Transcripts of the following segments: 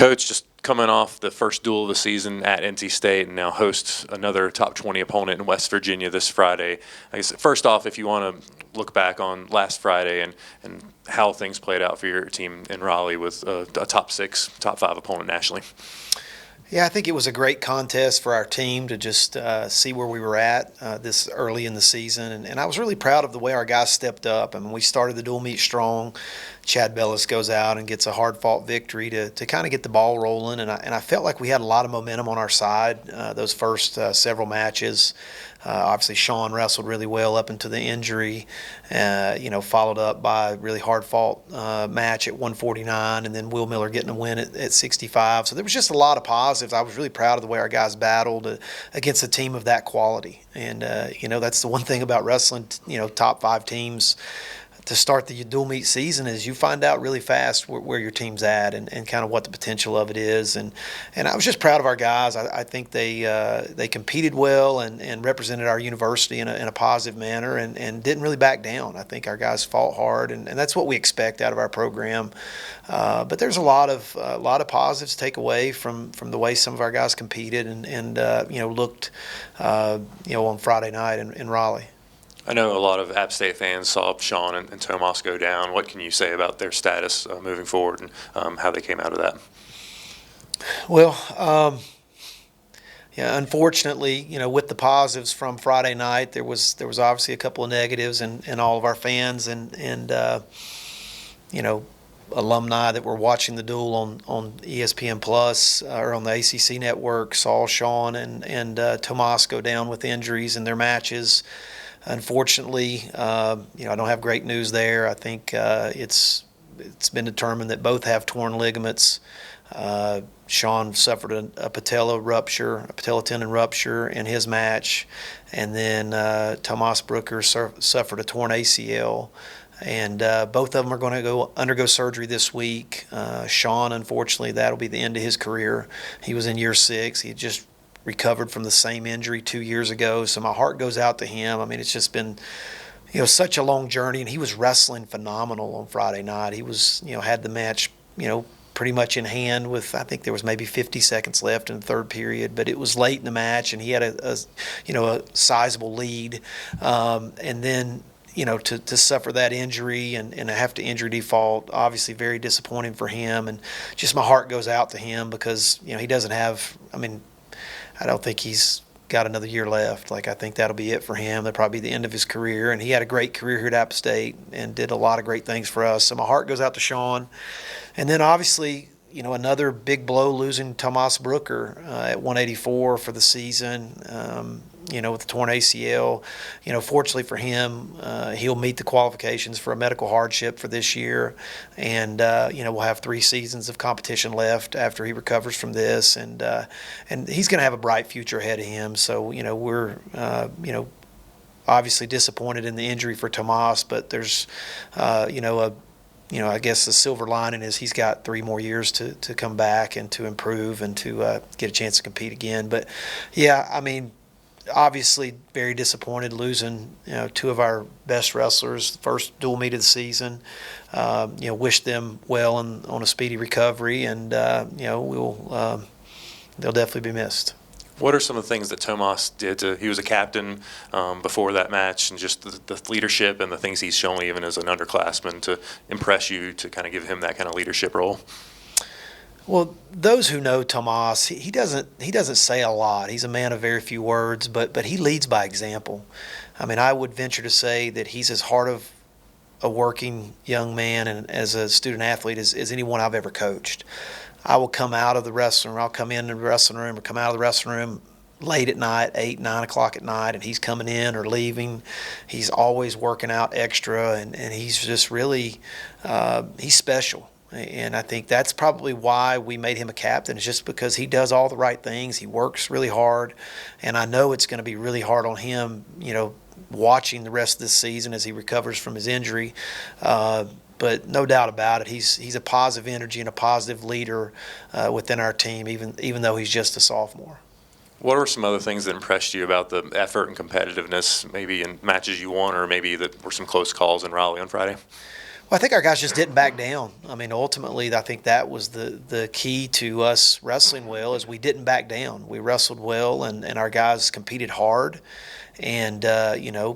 Coach, just coming off the first duel of the season at NC State and now hosts another top 20 opponent in West Virginia this Friday. I guess first off, if you want to look back on last Friday and how things played out for your team in Raleigh with a top 6, top 5 opponent nationally. Yeah, I think it was a great contest for our team to just see where we were at this early in the season. And I was really proud of the way our guys stepped up. I mean, we started the dual meet strong. Chad Bellis goes out and gets a hard-fought victory to kind of get the ball rolling. And I felt like we had a lot of momentum on our side those first several matches. Obviously, Sean wrestled really well up into the injury, followed up by a really hard-fought match at 149, and then Will Miller getting a win at 65. So there was just a lot of positives. I was really proud of the way our guys battled against a team of that quality. And, that's the one thing about wrestling, top 5 teams to start the dual meet season is you find out really fast where your team's at and kind of what the potential of it is. And I was just proud of our guys. I think they competed well and represented our university in a positive manner and didn't really back down. I think our guys fought hard, and that's what we expect out of our program. But there's a lot of positives to take away from the way some of our guys competed and looked on Friday night in Raleigh. I know a lot of App State fans saw Sean and Tomas go down. What can you say about their status moving forward and how they came out of that? Well, unfortunately, with the positives from Friday night, there was obviously a couple of negatives in all of our fans and alumni that were watching the duel on ESPN Plus or on the ACC network saw Sean and Tomas go down with injuries in their matches. Unfortunately, I don't have great news there. I think it's been determined that both have torn ligaments. Sean suffered a patella tendon rupture in his match, and then Tomas Brooker suffered a torn ACL. And both of them are going to undergo surgery this week. Sean, unfortunately, that'll be the end of his career. He was in year 6. He just recovered from the same injury 2 years ago, so my heart goes out to him. I mean, it's just been, such a long journey, and he was wrestling phenomenal on Friday night. He was, had the match, pretty much in hand with, I think there was maybe 50 seconds left in the third period, but it was late in the match, and he had a sizable lead, and then to suffer that injury and have to injury default, obviously very disappointing for him, and just my heart goes out to him because he doesn't have, I don't think he's got another year left. I think that'll be it for him. That'll probably be the end of his career. And he had a great career here at App State and did a lot of great things for us. So my heart goes out to Sean. And then obviously, another big blow losing Tomas Brooker at 184 for the season, with the torn ACL. Fortunately for him, he'll meet the qualifications for a medical hardship for this year. And, we'll have 3 seasons of competition left after he recovers from this. And he's going to have a bright future ahead of him. So, we're, obviously disappointed in the injury for Tomas, but there's, I guess the silver lining is he's got 3 more years to come back and to improve and to get a chance to compete again. But, obviously very disappointed losing 2 of our best wrestlers, first dual meet of the season. Wish them well on a speedy recovery, and they'll definitely be missed. What are some of the things that Tomas did? He was a captain before that match, and just the leadership and the things he's shown even as an underclassman to impress you, to kind of give him that kind of leadership role? Well, those who know Tomas, he doesn't say a lot. He's a man of very few words, but he leads by example. I would venture to say that he's as hard of a working young man and as a student athlete as anyone I've ever coached. I will come out of the wrestling room, I'll come in the wrestling room or come out of the wrestling room late at night, 8, 9 o'clock at night, and he's coming in or leaving. He's always working out extra, and he's just really, he's special. And I think that's probably why we made him a captain. It's just because he does all the right things. He works really hard. And I know it's going to be really hard on him, watching the rest of this season as he recovers from his injury. But no doubt about it, he's a positive energy and a positive leader within our team, even though he's just a sophomore. What are some other things that impressed you about the effort and competitiveness, maybe in matches you won or maybe that were some close calls in Raleigh on Friday? Well, I think our guys just didn't back down. I mean, ultimately, I think that was the key to us wrestling well is we didn't back down. We wrestled well, and our guys competed hard and,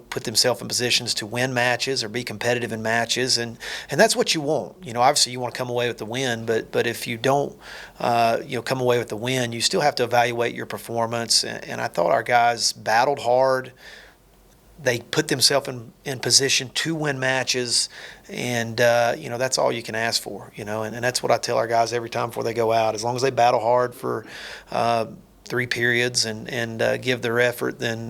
put themselves in positions to win matches or be competitive in matches. And that's what you want. Obviously you want to come away with the win, but if you don't, come away with the win, you still have to evaluate your performance. And I thought our guys battled hard. They put themselves in position to win matches, and that's all you can ask for. And that's what I tell our guys every time before they go out. As long as they battle hard for 3 periods and give their effort, then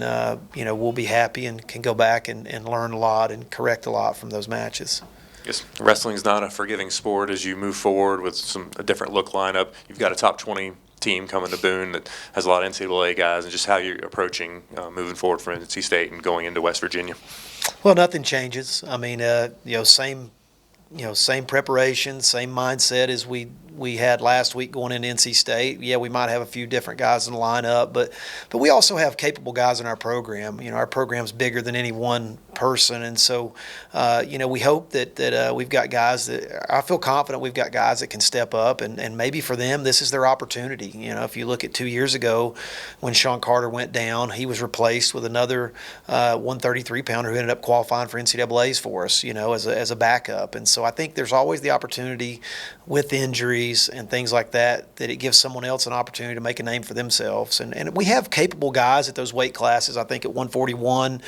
we'll be happy and can go back and learn a lot and correct a lot from those matches. Yes, wrestling's not a forgiving sport as you move forward with a different look lineup. You've got a top 20 team coming to Boone that has a lot of NCAA guys, and just how you're approaching moving forward from NC State and going into West Virginia. Well, nothing changes. I mean, same preparation, same mindset as we had last week going into NC State. Yeah, we might have a few different guys in the lineup, but we also have capable guys in our program. Our program's bigger than any one person, and so we hope that we've got guys that I feel confident we've got guys that can step up, and maybe for them this is their opportunity. If you look at 2 years ago when Sean Carter went down, he was replaced with another 133 pounder who ended up qualifying for NCAA's for us, as a backup. And so I think there's always the opportunity with injuries and things like that it gives someone else an opportunity to make a name for themselves. And we have capable guys at those weight classes. I think at 141,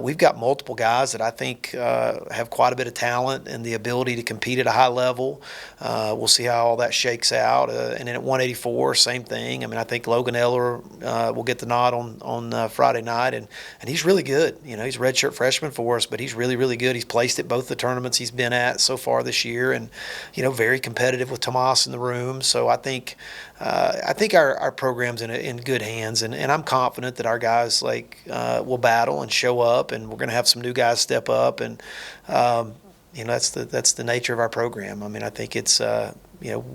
we've got multiple guys that I think have quite a bit of talent and the ability to compete at a high level. We'll see how all that shakes out. And then at 184, same thing. I mean, I think Logan Eller will get the nod on Friday night, and he's really good. He's a redshirt freshman for us, but he's really, really good. He's placed at both the tournaments he's been at so far this year, and very competitive with Tomas in the room. So I think our program's in good hands, and I'm confident that our guys will battle and show up, and we're going to have some new guys step up, and that's the nature of our program. I mean, I think it's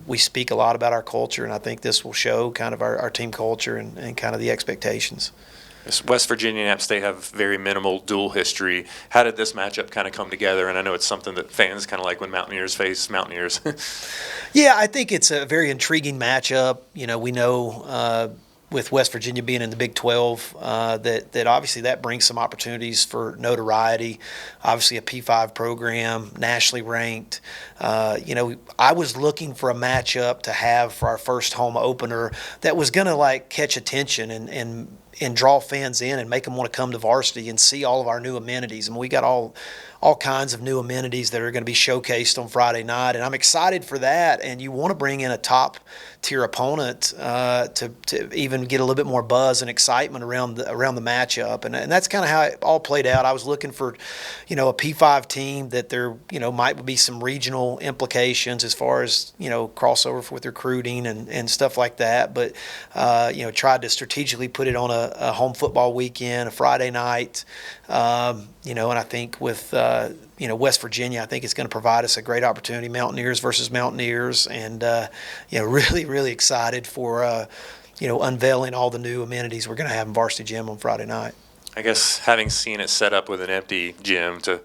we speak a lot about our culture, and I think this will show kind of our team culture and kind of the expectations. West Virginia and App State have very minimal dual history. How did this matchup kind of come together? And I know it's something that fans kind of like when Mountaineers face Mountaineers. Yeah, I think it's a very intriguing matchup. We know with West Virginia being in the Big 12 that obviously that brings some opportunities for notoriety. Obviously a P5 program, nationally ranked. I was looking for a matchup to have for our first home opener that was going to catch attention and draw fans in and make them want to come to varsity and see all of our new amenities. And we got all kinds of new amenities that are going to be showcased on Friday night, and I'm excited for that. And you want to bring in a top-tier opponent to even get a little bit more buzz and excitement around the matchup, and that's kind of how it all played out. I was looking for, a P5 team that there, might be some regional implications as far as crossover with recruiting and stuff like that, but tried to strategically put it on a home football weekend, a Friday night. And I think with West Virginia, I think it's going to provide us a great opportunity. Mountaineers versus Mountaineers, and really, really excited for unveiling all the new amenities we're going to have in Varsity Gym on Friday night. I guess having seen it set up with an empty gym, to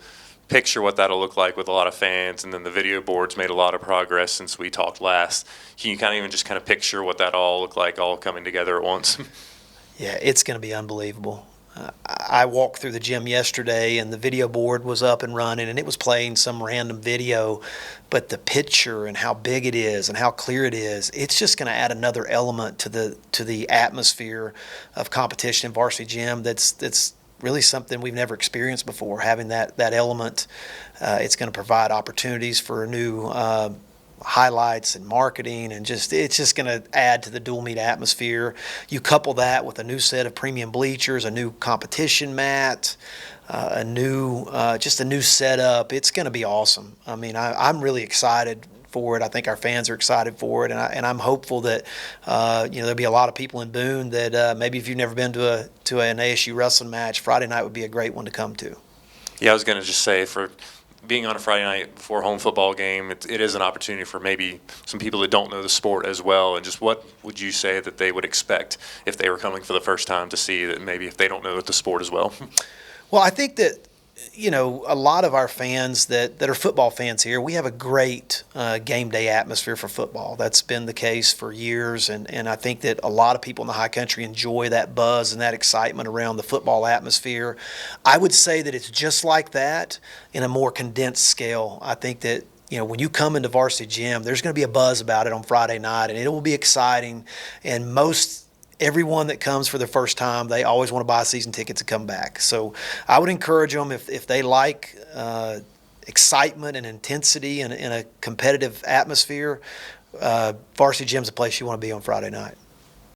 picture what that'll look like with a lot of fans, and then the video boards made a lot of progress since we talked last. Can you kind of picture what that all looked like, all coming together at once? Yeah, it's going to be unbelievable. I walked through the gym yesterday, and the video board was up and running, and it was playing some random video, but the picture and how big it is and how clear it is, it's just going to add another element to the atmosphere of competition in Varsity Gym that's really something we've never experienced before. Having that element, it's going to provide opportunities for new highlights and marketing, and it's just going to add to the dual meet atmosphere. You couple that with a new set of premium bleachers, a new competition mat, a new setup. It's going to be awesome. I mean, I'm really excited for it. I think our fans are excited for it, and I'm hopeful that there'll be a lot of people in Boone that maybe if you've never been to an ASU wrestling match, Friday night would be a great one to come to. Yeah, I was going to just say, for being on a Friday night before a home football game, it is an opportunity for maybe some people that don't know the sport as well. And just what would you say that they would expect if they were coming for the first time to see that maybe if they don't know the sport as well? Well, I think that a lot of our fans that are football fans here, we have a great game day atmosphere for football. That's been the case for years, and I think that a lot of people in the high country enjoy that buzz and that excitement around the football atmosphere. I would say that it's just like that in a more condensed scale. I think that when you come into Varsity Gym, there's going to be a buzz about it on Friday night, and it will be exciting. And everyone that comes for the first time, they always want to buy season tickets to come back. So I would encourage them, if they like excitement and intensity in a competitive atmosphere, Varsity Gym's a place you want to be on Friday night.